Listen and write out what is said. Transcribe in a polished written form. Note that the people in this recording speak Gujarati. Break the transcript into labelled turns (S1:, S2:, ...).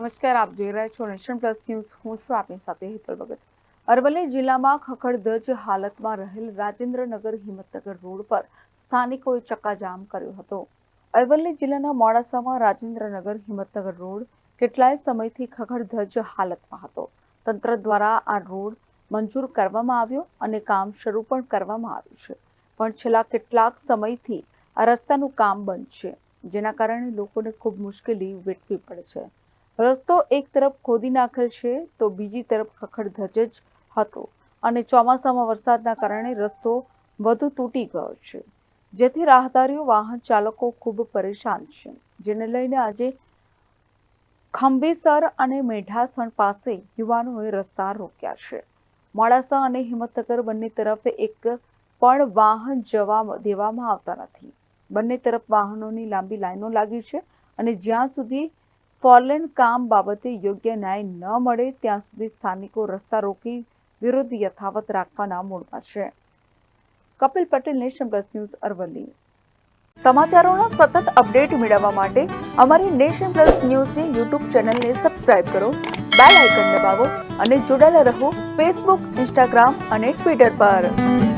S1: નમસ્કાર, આપ જોઈ રહ્યા છો નેશન પ્લસ ન્યૂઝ. હું છું આપની સાથે હેતલ ભગત. અરવલ્લી જિલ્લામાં ખખડધજ હાલતમાં રહેલ રાજેન્દ્રનગર હિંમતનગર રોડ પર સ્થાનિકોએ ચક્કાજામ કર્યો હતો. અરવલ્લી જિલ્લાના મોડાસામાં રાજેન્દ્રનગર હિંમતનગર રોડ કેટલાય સમયથી ખખડધજ હાલતમાં હતો. તંત્ર દ્વારા આ રોડ મંજૂર કરવામાં આવ્યો અને કામ શરૂ પણ કરવામાં આવ્યું છે, પણ છેલ્લા કેટલાક સમયથી આ રસ્તાનું કામ બંધ છે, જેના કારણે લોકોને ખૂબ મુશ્કેલી વેઠવી પડે છે. રસ્તો એક તરફ ખોદી નાખેલ છે તો બીજી તરફ ખખડધજ જ હતો અને ચોમાસામાં વરસાદના કારણે રસ્તો વધુ તૂટી ગયો છે, જેથી રાહદારીઓ વાહન ચાલકો ખૂબ પરેશાન છે, જેને લઈને આજે ખંભેસર અને મેઢાસણ પાસે યુવાનોએ રસ્તા રોક્યા છે. મોડાસા અને હિંમતનગર બંને તરફ એક પણ વાહન જવા દેવામાં આવતા નથી. બંને તરફ વાહનોની લાંબી લાઈનો લાગી છે અને જ્યાં સુધી ફોરલેન કામ બાબતે યોગ્ય ન્યાય ન મળે ત્યાં સુધી સ્થાનિકો રસ્તા રોકી વિરોધ યથાવત રાખવાના મૂડમાં છે. Kapil Patel, nation plus news, Aravalli. સમાચારોના સતત અપડેટ મેળવવા માટે અમારી નેશન પ્લસ ન્યૂઝની યુટ્યુબ ચેનલને સબસ્ક્રાઇબ કરો, બેલ આઇકન દબાવો અને જોડાયેલા રહો ફેસબુક, ઇન્સ્ટાગ્રામ અને ટ્વિટર પર.